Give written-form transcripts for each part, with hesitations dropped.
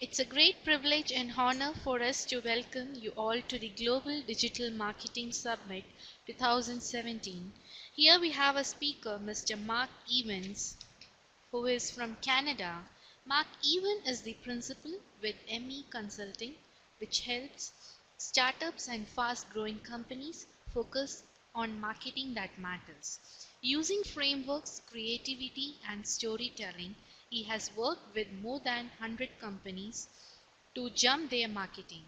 It's a great privilege and honor for us to welcome you all to the Global Digital Marketing Summit 2017. Here we have a speaker, Mr. Mark Evans, who is from Canada. Mark Evans is the principal with ME Consulting, which helps startups and fast growing companies focus on marketing that matters. Using frameworks, creativity, and storytelling, he has worked with more than 100 companies to jump their marketing.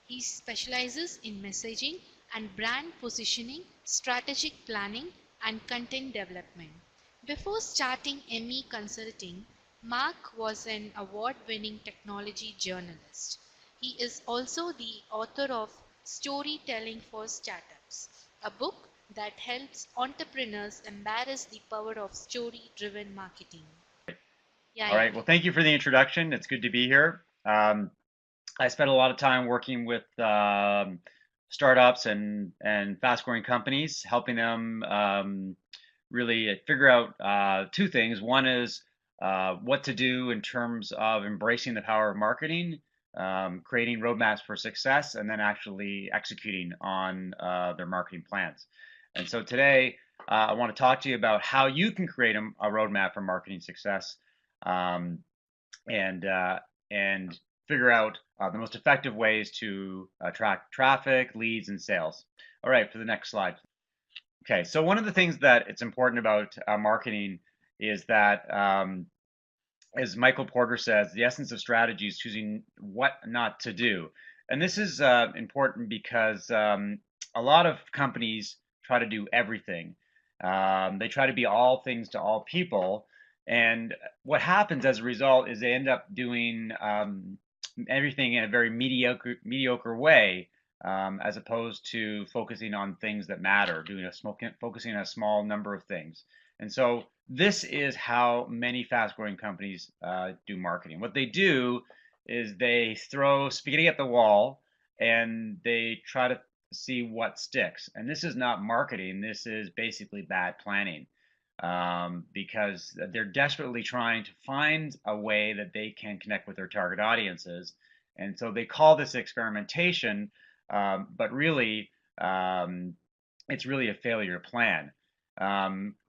He specializes in messaging and brand positioning, strategic planning, and content development. Before starting ME Consulting, Mark was an award winning technology journalist. He is also the author of Storytelling for Startups, a book that helps entrepreneurs embrace the power of story driven marketing. Yeah, All yeah. right. Well, thank you for the introduction. It's good to be here. I spent a lot of time working with startups and fast-growing companies, helping them really figure out two things. One is what to do in terms of embracing the power of marketing, creating roadmaps for success, and then actually executing on their marketing plans. And so today, I want to talk to you about how you can create a roadmap for marketing success, um, and figure out the most effective ways to attract traffic, leads, and sales. All right, for the next slide. Okay, so one of the things that it's important about marketing is that, as Michael Porter says, the essence of strategy is choosing what not to do. And this is important because a lot of companies try to do everything. They try to be all things to all people. And what happens as a result is they end up doing everything in a very mediocre way, as opposed to focusing on things that matter, focusing on a small number of things. And so this is how many fast-growing companies do marketing. What they do is they throw spaghetti at the wall and they try to see what sticks. And this is not marketing. This is basically bad planning, because they're desperately trying to find a way that they can connect with their target audiences. And so they call this experimentation, but really, it's really a failure plan.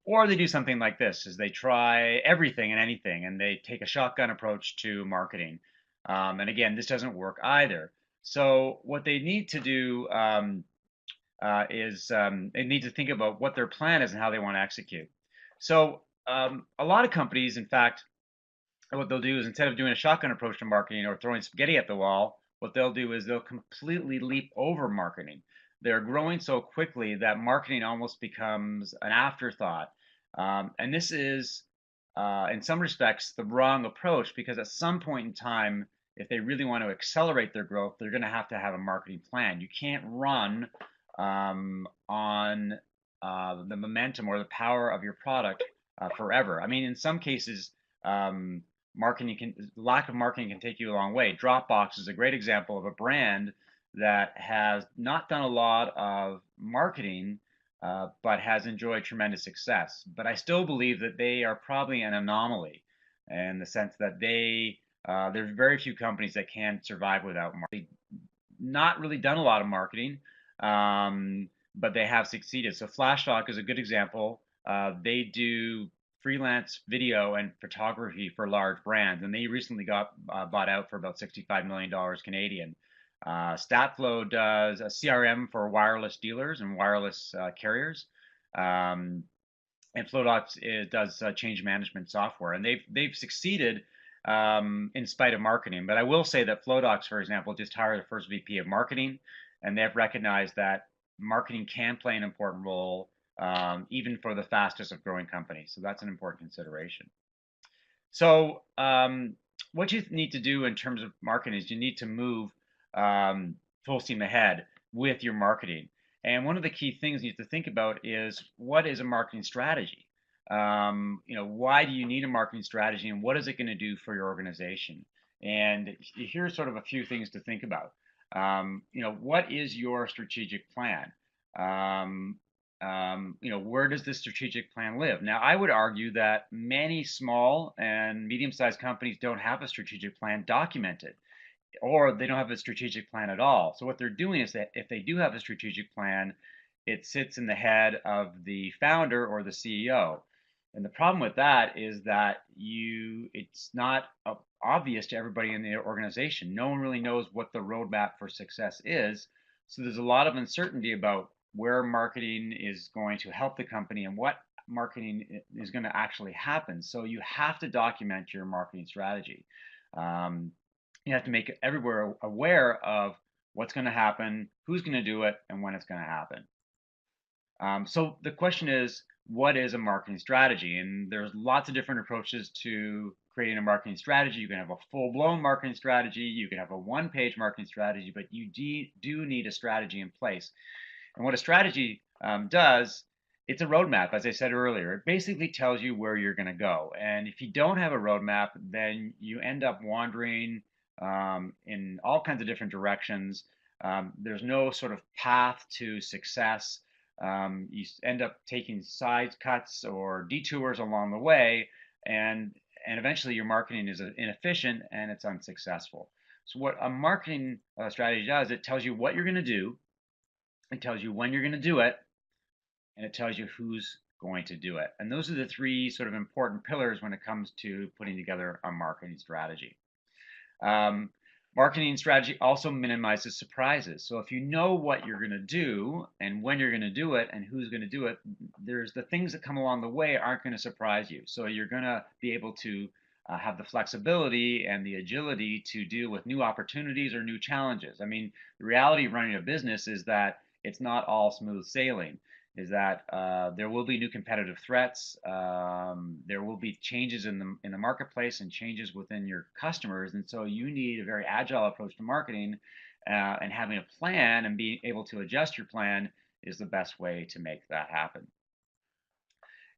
Or they do something like this: is they try everything and anything, and they take a shotgun approach to marketing. And again, this doesn't work either. So what they need to do is they need to think about what their plan is and how they want to execute. So a lot of companies, in fact, what they'll do is, instead of doing a shotgun approach to marketing or throwing spaghetti at the wall, what they'll do is they'll completely leap over marketing. They're growing so quickly that marketing almost becomes an afterthought. And this is, in some respects, the wrong approach, because at some point in time, if they really want to accelerate their growth, they're going to have a marketing plan. You can't run on the momentum or the power of your product forever. I mean, in some cases, lack of marketing can take you a long way. Dropbox is a great example of a brand that has not done a lot of marketing, but has enjoyed tremendous success. But I still believe that they are probably an anomaly, in the sense that there's very few companies that can survive without marketing. Not really done a lot of marketing, but they have succeeded. So Flashstock is a good example. They do freelance video and photography for large brands, and they recently got bought out for about $65 million Canadian. Statflow does a CRM for wireless dealers and wireless carriers, and FlowDocs does change management software, and they've succeeded in spite of marketing. But I will say that FlowDocs, for example, just hired the first VP of marketing, and they've recognized that marketing can play an important role, even for the fastest of growing companies. So that's an important consideration. So what you need to do in terms of marketing is you need to move full steam ahead with your marketing. And one of the key things you have to think about is, what is a marketing strategy? Why do you need a marketing strategy, and what is it going to do for your organization? And here's sort of a few things to think about. What is your strategic plan? where does this strategic plan live? Now, I would argue that many small and medium-sized companies don't have a strategic plan documented, or they don't have a strategic plan at all. So what they're doing is that if they do have a strategic plan, it sits in the head of the founder or the CEO. And the problem with that is that it's not obvious to everybody in the organization. No one really knows what the roadmap for success is. So there's a lot of uncertainty about where marketing is going to help the company and what marketing is going to actually happen. So you have to document your marketing strategy. Um, you have to make everywhere aware of what's going to happen, who's going to do it, and when it's going to happen. So the question is, what is a marketing strategy? And there's lots of different approaches to creating a marketing strategy. You can have a full-blown marketing strategy. You can have a one-page marketing strategy, but you do need a strategy in place. And what a strategy does, it's a roadmap, as I said earlier. It basically tells you where you're going to go. And if you don't have a roadmap, then you end up wandering in all kinds of different directions. There's no sort of path to success. You end up taking side cuts or detours along the way, and eventually your marketing is inefficient and it's unsuccessful. So what a marketing strategy does, it tells you what you're going to do, it tells you when you're going to do it, and it tells you who's going to do it. And those are the three sort of important pillars when it comes to putting together a marketing strategy. Marketing strategy also minimizes surprises. So if you know what you're going to do and when you're going to do it and who's going to do it, there's the things that come along the way aren't going to surprise you. So you're going to be able to have the flexibility and the agility to deal with new opportunities or new challenges. I mean, the reality of running a business is that it's not all smooth sailing. Is that there will be new competitive threats, there will be changes in the marketplace and changes within your customers, and so you need a very agile approach to marketing, and having a plan and being able to adjust your plan is the best way to make that happen.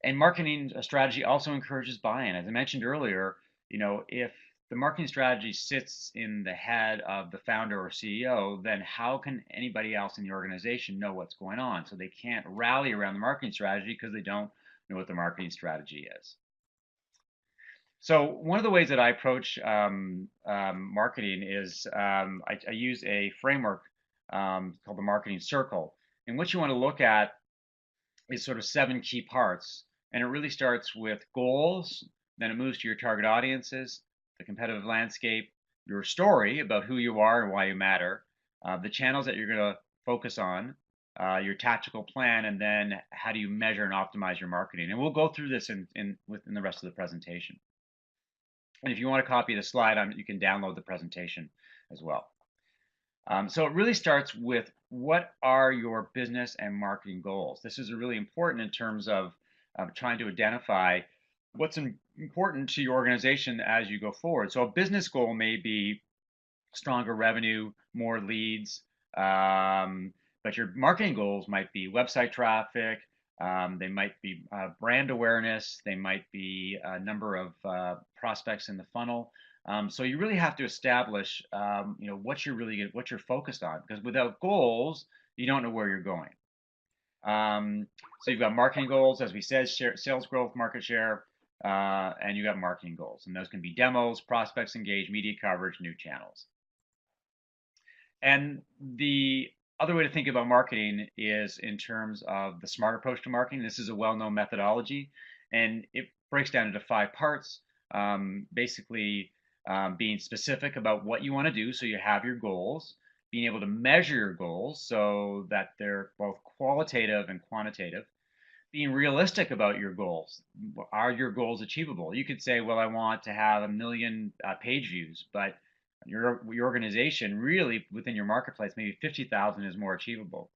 And marketing strategy also encourages buy-in. As I mentioned earlier, if the marketing strategy sits in the head of the founder or CEO, then how can anybody else in the organization know what's going on? So they can't rally around the marketing strategy because they don't know what the marketing strategy is. So one of the ways that I approach marketing is I use a framework called the marketing circle. And what you want to look at is sort of 7 key parts. And it really starts with goals, then it moves to your target audiences, the competitive landscape, your story about who you are and why you matter, the channels that you're going to focus on, your tactical plan, and then how do you measure and optimize your marketing. And we'll go through this within the rest of the presentation. And if you want a copy of the slide, you can download the presentation as well. So it really starts with what are your business and marketing goals. This is really important in terms of trying to identify what's important to your organization as you go forward. So a business goal may be stronger revenue, more leads, but your marketing goals might be website traffic, they might be brand awareness, they might be a number of prospects in the funnel. So you really have to establish, what you're focused on, because without goals, you don't know where you're going. So you've got marketing goals, as we said, sales growth, market share, and you got marketing goals, and those can be demos, prospects engaged, media coverage, new channels. And the other way to think about marketing is in terms of the SMART approach to marketing. This is a well-known methodology, and it breaks down into 5 parts. Basically, being specific about what you want to do, so you have your goals, being able to measure your goals so that they're both qualitative and quantitative, being realistic about your goals. Are your goals achievable? You could say, well, I want to have 1 million page views, but your organization really within your marketplace, maybe 50,000 is more achievable.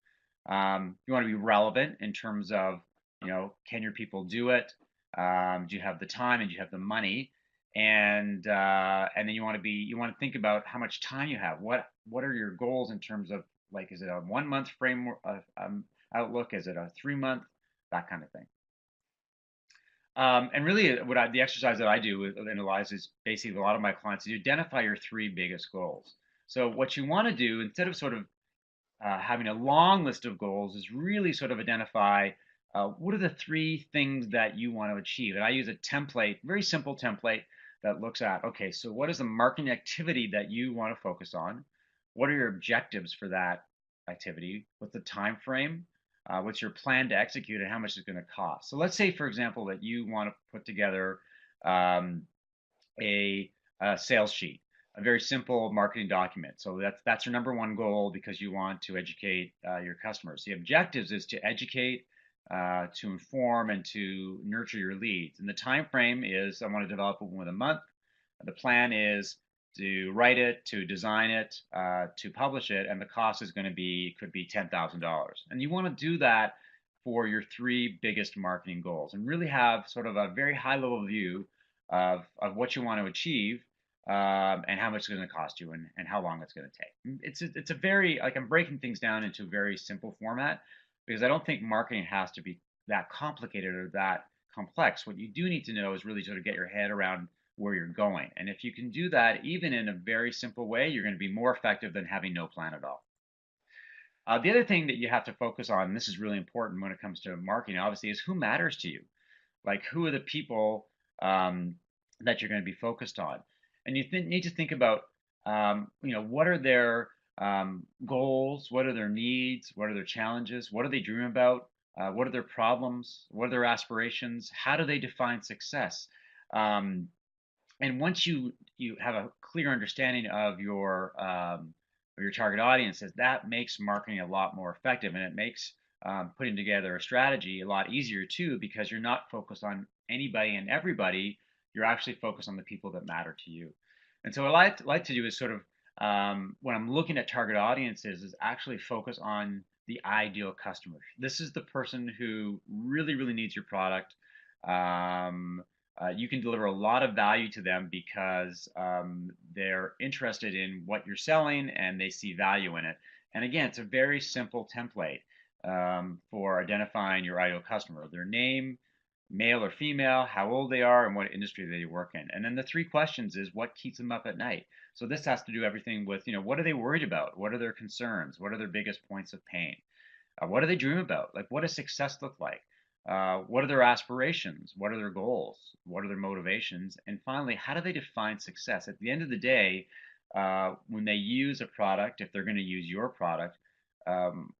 You want to be relevant in terms of, can your people do it? Do you have the time and do you have the money? And then you want to think about how much time you have. What are your goals in terms of, like, is it a 1-month framework outlook? Is it a 3-month? That kind of thing. And really, the exercise that I do analyze is basically a lot of my clients, is you identify your 3 biggest goals. So what you want to do, instead of sort of having a long list of goals is really sort of identify what are the three things that you want to achieve. And I use a template, very simple template that looks at, okay, so what is the marketing activity that you want to focus on? What are your objectives for that activity? What's the time frame? What's your plan to execute and how much is it going to cost? So let's say, for example, that you want to put together um, a, a sales sheet, a very simple marketing document. So that's your number one goal because you want to educate your customers. The objectives is to educate, to inform, and to nurture your leads. And the time frame is I want to develop it within a month. The plan is to write it, to design it, to publish it, and the cost is going to be could be $10,000. And you want to do that for your three biggest marketing goals, and really have sort of a very high level view of what you want to achieve, and how much it's going to cost you, and how long it's going to take. It's a very, like, I'm breaking things down into a very simple format because I don't think marketing has to be that complicated or that complex. What you do need to know is really sort of get your head around where you're going. And if you can do that, even in a very simple way, you're going to be more effective than having no plan at all. The other thing that you have to focus on, and this is really important when it comes to marketing, obviously, is who matters to you. Like, who are the people that you're going to be focused on? And you need to think about, what are their goals? What are their needs? What are their challenges? What do they dream about? What are their problems? What are their aspirations? How do they define success? Um, and once you have a clear understanding of your target audiences, that makes marketing a lot more effective, and it makes putting together a strategy a lot easier too, because you're not focused on anybody and everybody. You're actually focused on the people that matter to you. And so what I like to do is sort of, when I'm looking at target audiences, is actually focus on the ideal customer. This is the person who really, really needs your product. You can deliver a lot of value to them because they're interested in what you're selling and they see value in it. And again, it's a very simple template for identifying your ideal customer: their name, male or female, how old they are, and what industry they work in. And then the three questions is what keeps them up at night. So this has to do everything with, what are they worried about? What are their concerns? What are their biggest points of pain? What do they dream about? Like, what does success look like? What are their aspirations? What are their goals? What are their motivations? And finally, how do they define success? At the end of the day, when they use a product, if they're going to use your product,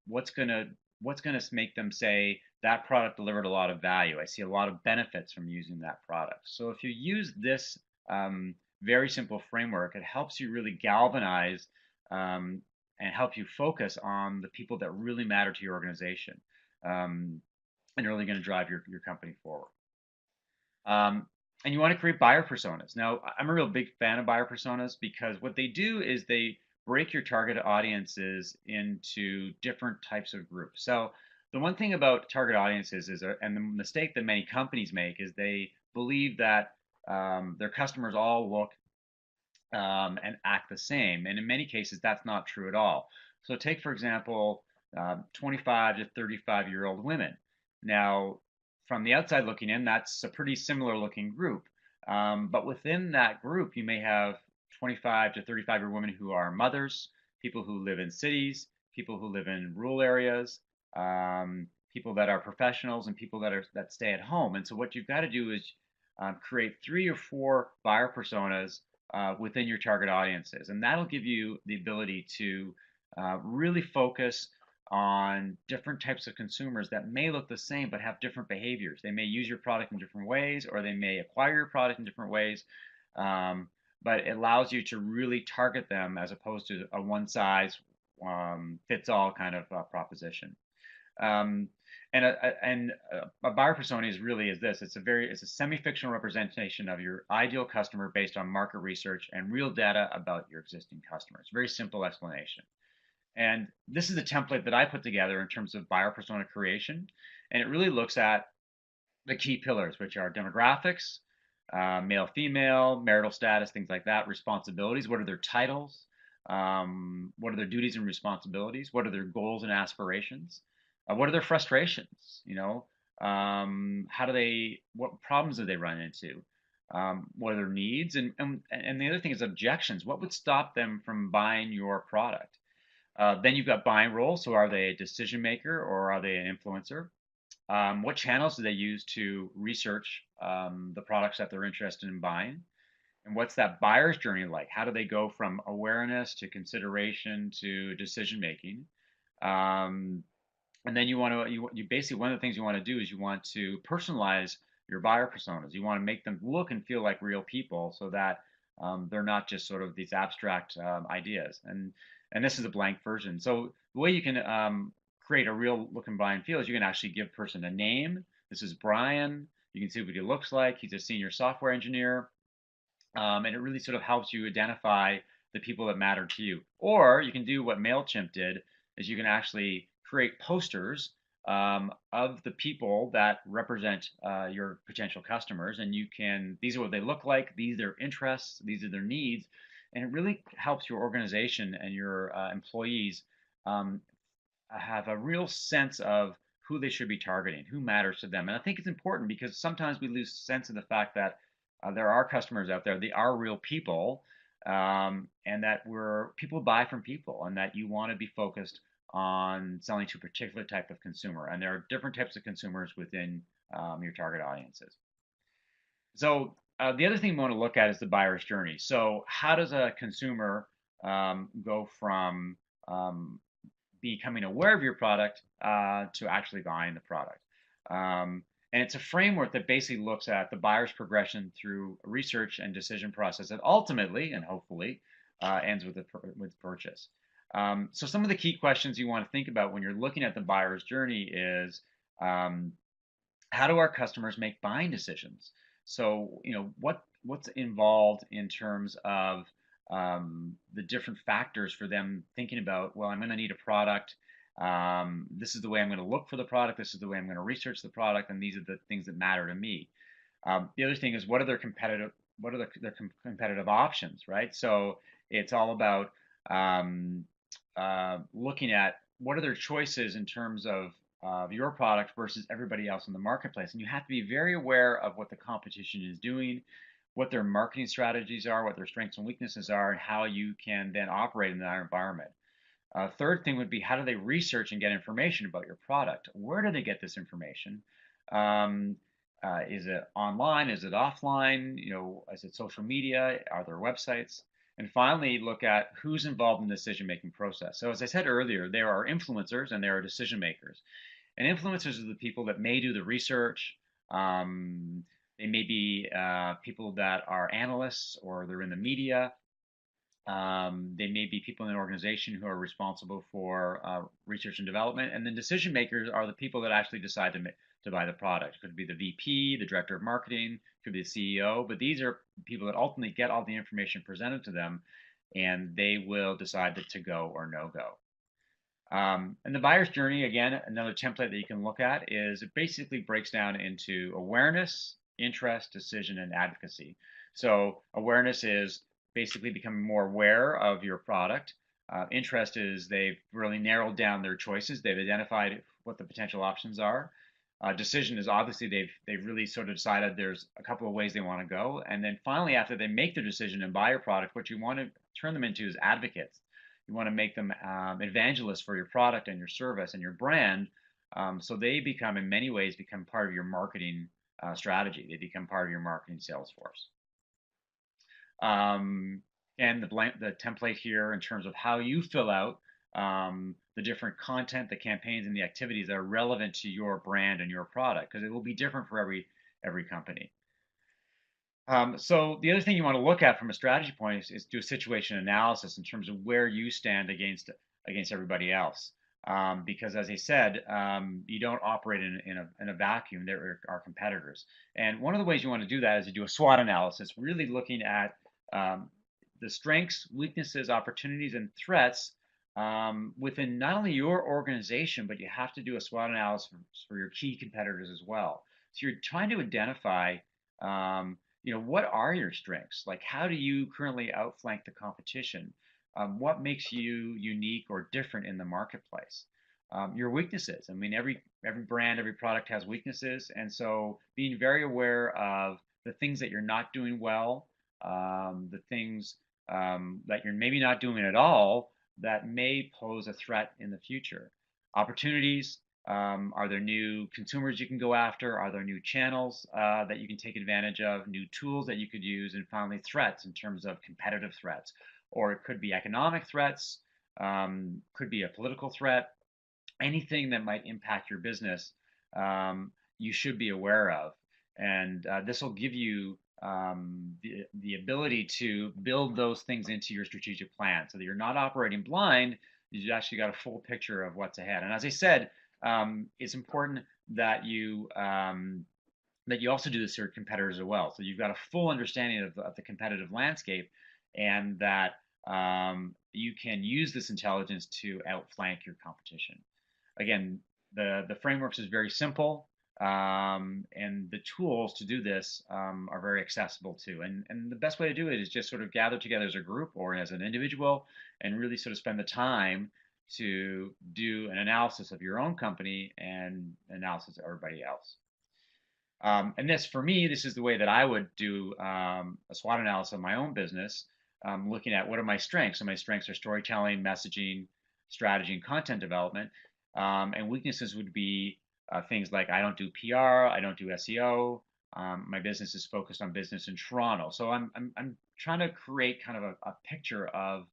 what's gonna make them say that product delivered a lot of value? I see a lot of benefits from using that product. So if you use this very simple framework, it helps you really galvanize um, and help you focus on the people that really matter to your organization. And really going to drive your company forward. Um, and you want to create buyer personas. Now, I'm a real big fan of buyer personas because what they do is they break your target audiences into different types of groups. So the one thing about target audiences is, and the mistake that many companies make, is they believe that their customers all look and act the same. And in many cases, that's not true at all. So take, for example, 25 to 35-year-old women. Now, from the outside looking in, that's a pretty similar looking group. But within that group, you may have 25 to 35-year-old women who are mothers, people who live in cities, people who live in rural areas, people that are professionals, and people that stay at home. And so what you've got to do is create 3 or 4 buyer personas within your target audiences, and that'll give you the ability to really focus on different types of consumers that may look the same but have different behaviors. They may use your product in different ways, or they may acquire your product in different ways. But it allows you to really target them as opposed to a one size fits all kind of proposition. Um, and a buyer persona is this. It's a semi-fictional representation of your ideal customer based on market research and real data about your existing customers. Very simple explanation. And this is a template that I put together in terms of buyer persona creation. And it really looks at the key pillars, which are demographics, male, female, marital status, things like that, responsibilities. What are their titles? What are their duties and responsibilities? What are their goals and aspirations? What are their frustrations? What problems do they run into? What are their needs? And the other thing is objections. What would stop them from buying your product? Then you've got buying roles. So are they a decision maker or are they an influencer? What channels do they use to research the products that they're interested in buying? And what's that buyer's journey like? How do they go from awareness to consideration to decision making? Um, and then you basically, one of the things you want to do is you want to personalize your buyer personas. You want to make them look and feel like real people, so that they're not just sort of these abstract ideas. And this is a blank version. So the way you can create a real look and buy and feel is you can actually give a person a name. This is Brian. You can see what he looks like. He's a senior software engineer. And it really sort of helps you identify the people that matter to you. Or you can do what MailChimp did, is you can actually create posters of the people that represent your potential customers, and these are what they look like, these are their interests, these are their needs, and it really helps your organization and your employees um, have a real sense of who they should be targeting, who matters to them. And I think it's important because sometimes we lose sense of the fact that there are customers out there, they are real people, and that people buy from people, and that you want to be focused on selling to a particular type of consumer. And there are different types of consumers within your target audiences. So the other thing we want to look at is the buyer's journey. So how does a consumer go from becoming aware of your product to actually buying the product? And it's a framework that basically looks at the buyer's progression through research and decision process that ultimately and hopefully ends with purchase. So some of the key questions you want to think about when you're looking at the buyer's journey is um, how do our customers make buying decisions? So, what's involved in terms of the different factors for them thinking about, well, I'm going to need a product. This is the way I'm going to look for the product. This is the way I'm going to research the product, and these are the things that matter to me. The other thing is their competitive options, right? So it's all about looking at what are their choices in terms of your product versus everybody else in the marketplace. And you have to be very aware of what the competition is doing, what their marketing strategies are, what their strengths and weaknesses are, and how you can then operate in that environment. Third thing would be, how do they research and get information about your product? Where do they get this information? Um, is it online? Is it offline? Is it social media? Are there websites? And finally, look at who's involved in the decision-making process. So as I said earlier, there are influencers and there are decision makers. And influencers are the people that may do the research. They may be people that are analysts or they're in the media. They may be people in an organization who are responsible for research and development. And then decision makers are the people that actually decide to buy the product. It could be the VP, the director of marketing, could be the CEO, but these are people that ultimately get all the information presented to them, and they will decide to go or no go. And the buyer's journey, again, another template that you can look at is it basically breaks down into awareness, interest, decision, and advocacy. So awareness is basically becoming more aware of your product. Interest is they've really narrowed down their choices. They've identified what the potential options are. Decision is obviously they've really sort of decided there's a couple of ways they want to go. And then finally, after they make their decision and buy your product, what you want to turn them into is advocates. You want to make them evangelists for your product and your service and your brand. So they in many ways, become part of your marketing strategy. They become part of your marketing sales force. And the template here in terms of how you fill out the different content, the campaigns, and the activities that are relevant to your brand and your product, because it will be different for every company. So the other thing you want to look at from a strategy point is do a situation analysis in terms of where you stand against everybody else. Because as I said, you don't operate in a vacuum. There are competitors. And one of the ways you want to do that is to do a SWOT analysis, really looking at the strengths, weaknesses, opportunities, and threats within not only your organization, but you have to do a SWOT analysis for your key competitors as well. So you're trying to identify what are your strengths? Like, how do you currently outflank the competition? What makes you unique or different in the marketplace? Your weaknesses. I mean, every brand, every product has weaknesses, and so being very aware of the things that you're not doing well, the things that you're maybe not doing at all, that may pose a threat in the future. Opportunities, are there new consumers you can go after? Are there new channels that you can take advantage of, new tools that you could use? And finally, threats in terms of competitive threats. Or it could be economic threats, could be a political threat, anything that might impact your business, you should be aware of. And this will give you the ability to build those things into your strategic plan so that you're not operating blind. You've actually got a full picture of what's ahead. And as I said, it's important that you also do this to your competitors as well. So you've got a full understanding of the competitive landscape, and that you can use this intelligence to outflank your competition. Again, the frameworks is very simple, and the tools to do this are very accessible too. And the best way to do it is just sort of gather together as a group or as an individual, and really sort of spend the time to do an analysis of your own company and analysis of everybody else. And this, for me, this is the way that I would do a SWOT analysis of my own business, looking at what are my strengths. So my strengths are storytelling, messaging, strategy, and content development. And weaknesses would be things like I don't do PR, I don't do SEO. My business is focused on business in Toronto. So I'm trying to create kind of a picture of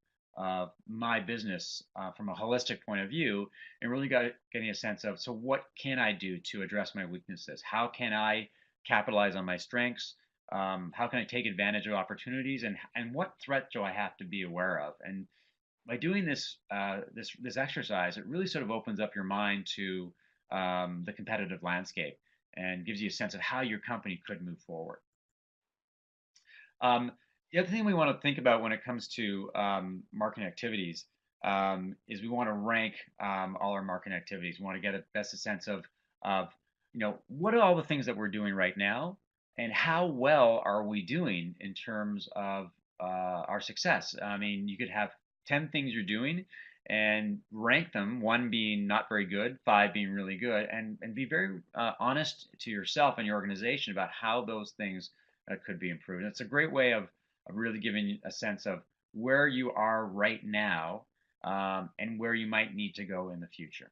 my business from a holistic point of view, and really getting a sense of, so what can I do to address my weaknesses? How can I capitalize on my strengths? How can I take advantage of opportunities? And what threat do I have to be aware of? And by doing this exercise, it really sort of opens up your mind to the competitive landscape and gives you a sense of how your company could move forward. The other thing we want to think about when it comes to marketing activities is we want to rank all our marketing activities. We want to get a best sense of what are all the things that we're doing right now, and how well are we doing in terms of our success. I mean, you could have 10 things you're doing and rank them, one being not very good, five being really good, and be very honest to yourself and your organization about how those things could be improved. And it's a great way of really giving you a sense of where you are right now, and where you might need to go in the future.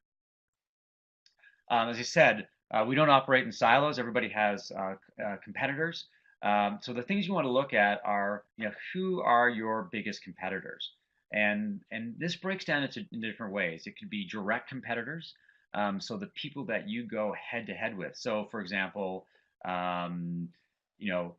As I said, we don't operate in silos. Everybody has competitors. So the things you want to look at are, who are your biggest competitors? And this breaks down into different ways. It could be direct competitors, so the people that you go head to head with. So, for example, you know,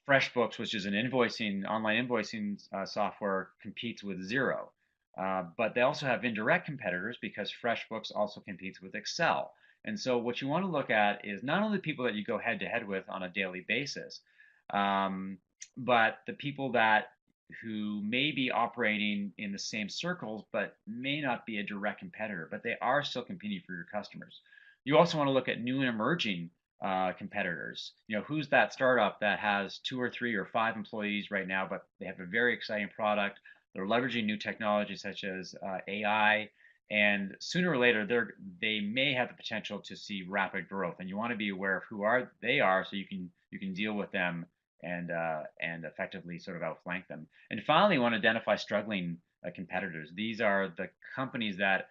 FreshBooks, which is an online invoicing software, competes with Xero. But they also have indirect competitors because FreshBooks also competes with Excel. And so what you want to look at is not only the people that you go head to head with on a daily basis, but the people who may be operating in the same circles but may not be a direct competitor, but they are still competing for your customers. You also want to look at new and emerging competitors. Who's that startup that has 2 or 3 or 5 employees right now, but they have a very exciting product. They're leveraging new technology such as AI, and sooner or later they may have the potential to see rapid growth. And you want to be aware of who they are, so you can deal with them and effectively sort of outflank them. And finally, you want to identify struggling competitors. These are the companies that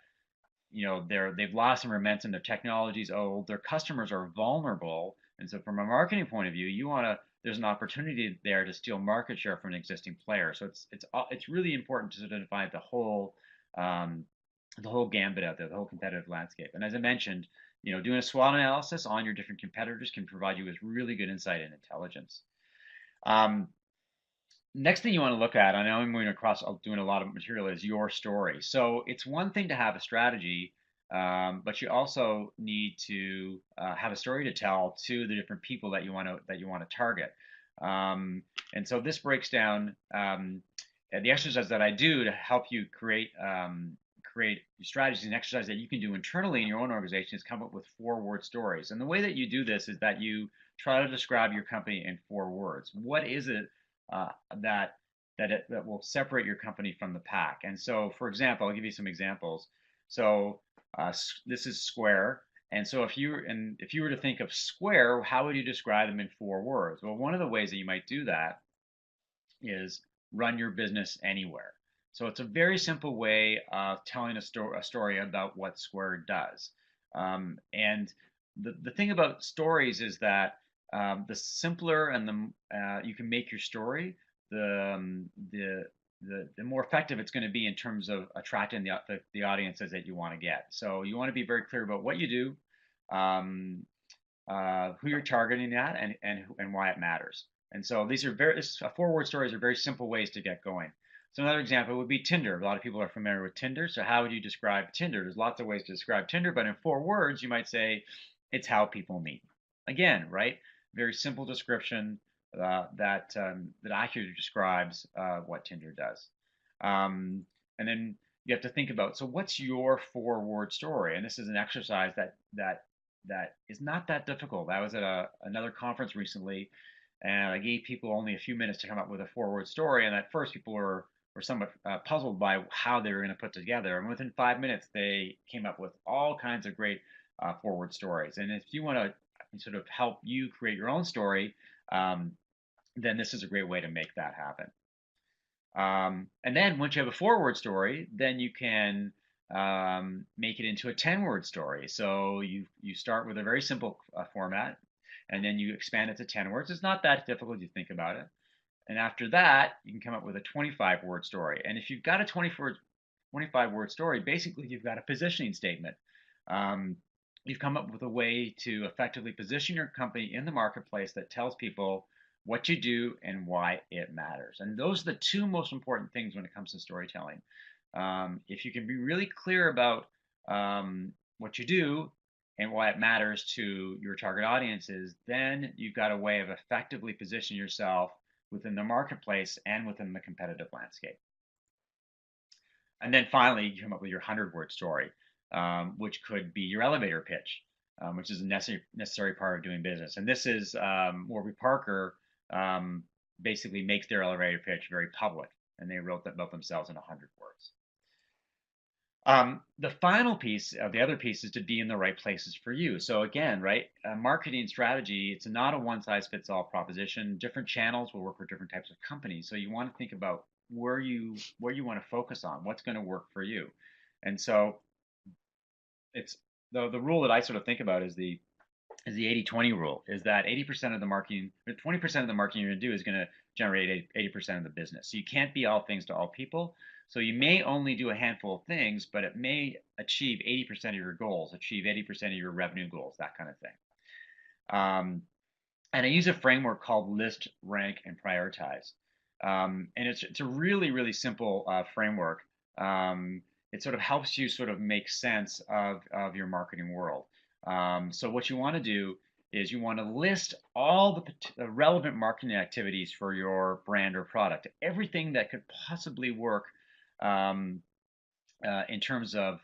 they've lost some momentum. Their technology's old. Their customers are vulnerable, and so from a marketing point of view, there's an opportunity there to steal market share from an existing player. So it's really important to identify the whole gambit out there, the whole competitive landscape. And as I mentioned, doing a SWOT analysis on your different competitors can provide you with really good insight and intelligence. Next thing you want to look at, I know I'm doing a lot of material, is your story. So it's one thing to have a strategy, but you also need to have a story to tell to the different people that you want to target. And so this breaks down the exercise that I do to help you create strategies and exercise that you can do internally in your own organization is come up with 4-word stories. And the way that you do this is that you try to describe your company in 4 words. What is it that will separate your company from the pack? And so, for example, I'll give you some examples. So this is Square. And so if you were to think of Square, how would you describe them in 4 words? Well, one of the ways that you might do that is run your business anywhere. So it's a very simple way of telling a story about what Square does. And the thing about stories is that the simpler and the you can make your story, the the more effective it's going to be in terms of attracting the audiences that you want to get. So you want to be very clear about what you do, who you're targeting at, and why it matters. And so these are four-word stories are very simple ways to get going. So another example would be Tinder. A lot of people are familiar with Tinder. So how would you describe Tinder? There's lots of ways to describe Tinder, but in 4 words, you might say it's how people meet. Again, right? Very simple description that accurately describes what Tinder does. And then you have to think about, so what's your 4-word story? And this is an exercise that is not that difficult. I was at another conference recently, and I gave people only a few minutes to come up with a 4-word story. And at first, people were somewhat puzzled by how they were going to put together. And within 5 minutes, they came up with all kinds of great 4-word stories. And if you want to sort of help you create your own story, then this is a great way to make that happen. And then once you have a 4-word story, then you can make it into a 10-word story. So you start with a very simple format, and then you expand it to 10 words. It's not that difficult. You think about it. And after that, you can come up with a 25-word story. And if you've got a 25-word story, basically you've got a positioning statement. You've come up with a way to effectively position your company in the marketplace that tells people what you do and why it matters. And those are the two most important things when it comes to storytelling. If you can be really clear about what you do and why it matters to your target audiences, then you've got a way of effectively positioning yourself within the marketplace and within the competitive landscape. And then finally, you come up with your 100-word story, which could be your elevator pitch, which is a necessary part of doing business. And this is Warby Parker basically makes their elevator pitch very public, and they wrote that about themselves in 100 words. The final piece, the other piece, is to be in the right places for you. So again, right, marketing strategy, it's not a one-size-fits-all proposition. Different channels will work for different types of companies. So you want to think about where you want to focus on, what's going to work for you. And so it's the rule that I sort of think about is the 80-20 rule, is that 80% of the marketing, or 20% of the marketing you're going to do is going to generate 80% of the business. So you can't be all things to all people. So you may only do a handful of things, but it may achieve 80% of your goals, achieve 80% of your revenue goals, that kind of thing. And I use a framework called list, rank, and prioritize. And it's a really, really simple framework. It sort of helps you sort of make sense of your marketing world. So what you want to do is you want to list all the relevant marketing activities for your brand or product, everything that could possibly work in terms of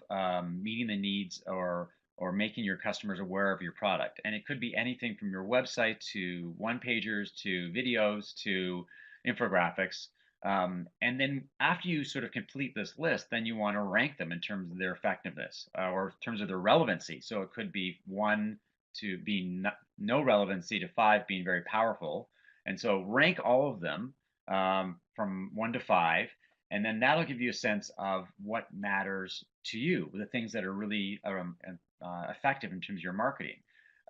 meeting the needs or making your customers aware of your product. And it could be anything from your website to one-pagers to videos to infographics. And then after you sort of complete this list, then you want to rank them in terms of their effectiveness or in terms of their relevancy. So it could be 1 to being no relevancy to 5 being very powerful. And so rank all of them from 1 to 5. And then that'll give you a sense of what matters to you, the things that are really effective in terms of your marketing.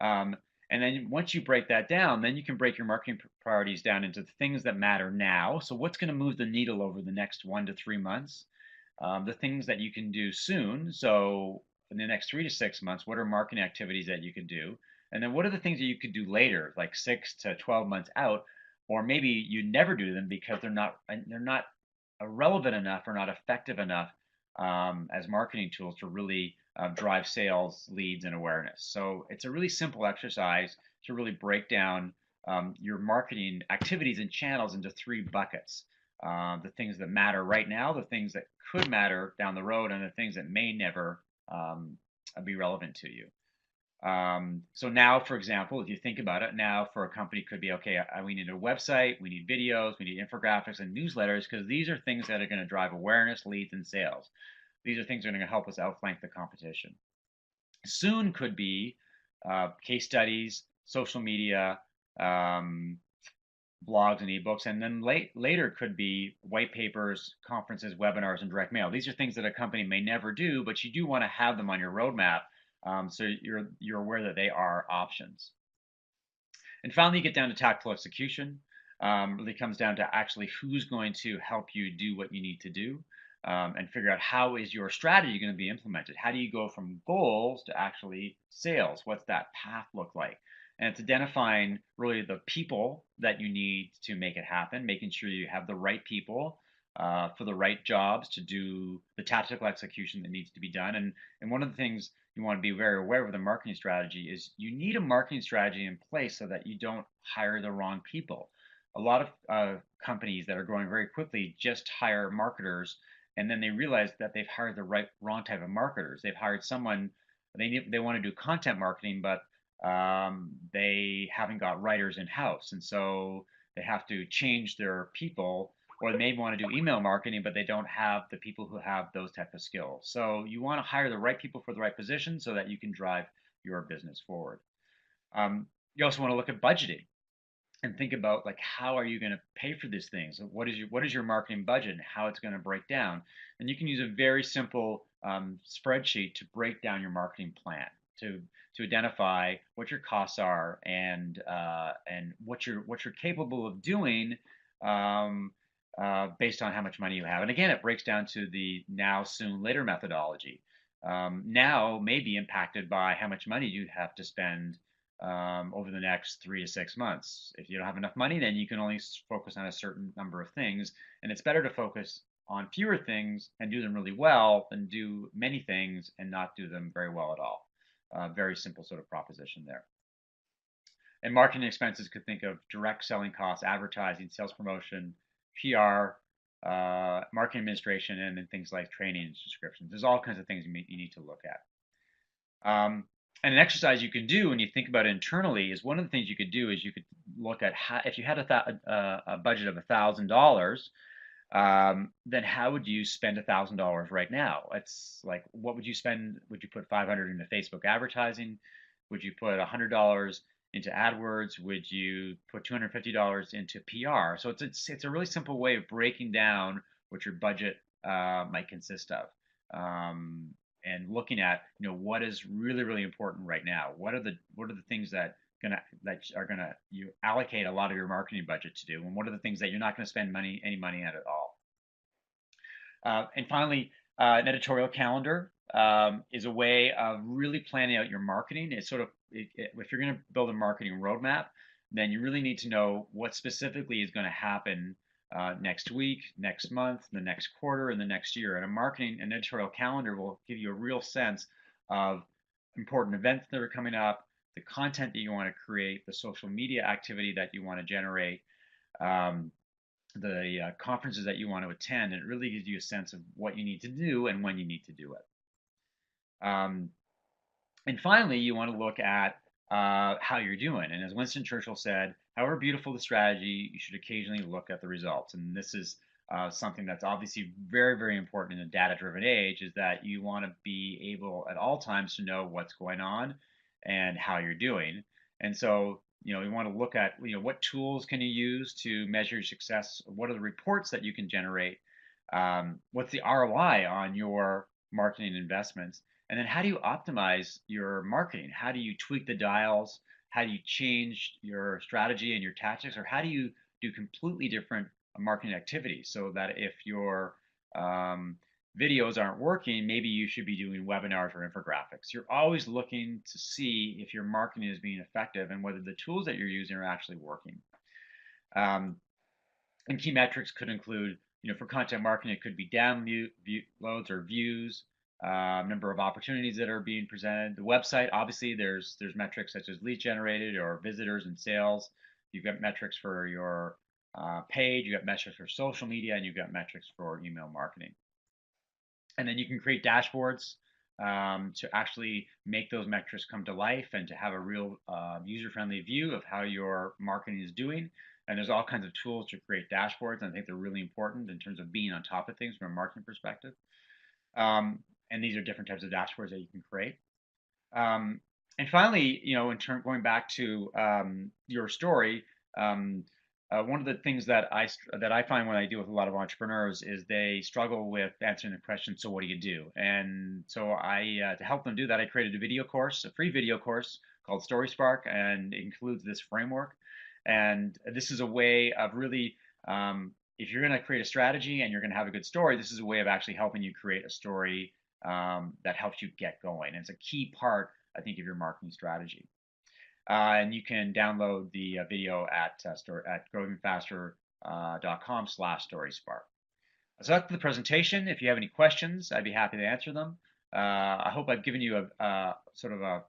And then once you break that down, then you can break your marketing priorities down into the things that matter now. So what's going to move the needle over the next 1 to 3 months? The things that you can do soon. So in the next 3 to 6 months, what are marketing activities that you can do? And then what are the things that you could do later, like 6 to 12 months out? Or maybe you never do them because they're not relevant enough or not effective enough as marketing tools to really drive sales, leads, and awareness. So it's a really simple exercise to really break down your marketing activities and channels into 3 buckets. The things that matter right now, the things that could matter down the road, and the things that may never be relevant to you. So now, for example, if you think about it, now for a company could be, okay, we need a website, we need videos, we need infographics and newsletters, because these are things that are going to drive awareness, leads, and sales. These are things that are going to help us outflank the competition. Soon could be case studies, social media, blogs and ebooks, and then later could be white papers, conferences, webinars, and direct mail. These are things that a company may never do, but you do want to have them on your roadmap, so you're aware that they are options. And finally, you get down to tactical execution. Really comes down to actually who's going to help you do what you need to do, and figure out how is your strategy going to be implemented. How do you go from goals to actually sales? What's that path look like? And it's identifying really the people that you need to make it happen, making sure you have the right people for the right jobs to do the tactical execution that needs to be done. And one of the things you want to be very aware of with a marketing strategy is you need a marketing strategy in place so that you don't hire the wrong people. A lot of companies that are growing very quickly just hire marketers, and then they realize that they've hired the wrong type of marketers. They've hired someone they want to do content marketing, but they haven't got writers in house, and so they have to change their people, or they may want to do email marketing, but they don't have the people who have those type of skills. So you want to hire the right people for the right position so that you can drive your business forward. You also want to look at budgeting and think about like how are you going to pay for these things? What is your marketing budget and how it's going to break down? And you can use a very simple spreadsheet to break down your marketing plan to identify what your costs are and what you're capable of doing based on how much money you have. And again, it breaks down to the now, soon, later methodology. Now may be impacted by how much money you have to spend over the next 3 to 6 months. If you don't have enough money, then you can only focus on a certain number of things. And it's better to focus on fewer things and do them really well than do many things and not do them very well at all. Very simple sort of proposition there. And marketing expenses could think of direct selling costs, advertising, sales promotion, PR, marketing administration, and then things like training and subscriptions. There's all kinds of things you need to look at. And an exercise you can do when you think about it internally is one of the things you could do is you could look at how, if you had a budget of $1,000, then how would you spend $1,000 right now? It's like, what would you spend? Would you put 500 into Facebook advertising? Would you put $100 into AdWords? Would you put $250 into PR? So it's a really simple way of breaking down what your budget might consist of. And looking at what is really important right now. What are the things that are gonna you allocate a lot of your marketing budget to do, and what are the things that you're not going to spend any money at all. And finally, an editorial calendar is a way of really planning out your marketing. It's sort of if you're going to build a marketing roadmap, then you really need to know what specifically is going to happen next week, next month, the next quarter, and the next year. And an editorial calendar will give you a real sense of important events that are coming up, the content that you want to create, the social media activity that you want to generate, the conferences that you want to attend. And it really gives you a sense of what you need to do and when you need to do it. And finally, you want to look at how you're doing. And as Winston Churchill said, however beautiful the strategy, you should occasionally look at the results. And this is something that's obviously very important in a data-driven age, is that you want to be able at all times to know what's going on and how you're doing. And so, you want to look at, what tools can you use to measure your success? What are the reports that you can generate? What's the ROI on your marketing investments? And then how do you optimize your marketing? How do you tweak the dials? How do you change your strategy and your tactics? Or how do you do completely different marketing activities so that if your videos aren't working, maybe you should be doing webinars or infographics. You're always looking to see if your marketing is being effective and whether the tools that you're using are actually working. And key metrics could include, for content marketing, it could be downloads or views, number of opportunities that are being presented. The website, obviously, there's metrics such as leads generated or visitors and sales. You've got metrics for your page, you've got metrics for social media, and you've got metrics for email marketing. And then you can create dashboards to actually make those metrics come to life and to have a real user-friendly view of how your marketing is doing. And there's all kinds of tools to create dashboards. And I think they're really important in terms of being on top of things from a marketing perspective. And these are different types of dashboards that you can create. And finally, going back to your story, one of the things that I find when I deal with a lot of entrepreneurs is they struggle with answering the question, so what do you do? And so to help them do that, I created a video course, a free video course called Story Spark, and it includes this framework. And this is a way of really, if you're going to create a strategy and you're going to have a good story, this is a way of actually helping you create a story that helps you get going. And it's a key part, I think, of your marketing strategy. And you can download the video at growingfaster.com/storyspark. So that's the presentation. If you have any questions, I'd be happy to answer them. I hope I've given you a sort of a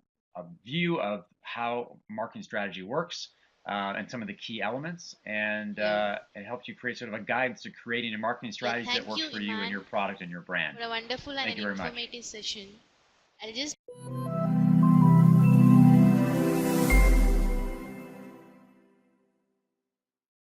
view of how marketing strategy works and some of the key elements, and Yeah. it helps you create sort of a guide to creating a marketing Yeah, strategy that thank works you, for you and Iman, your product and your brand. for a wonderful and Thank an you very much. informative session. I'll just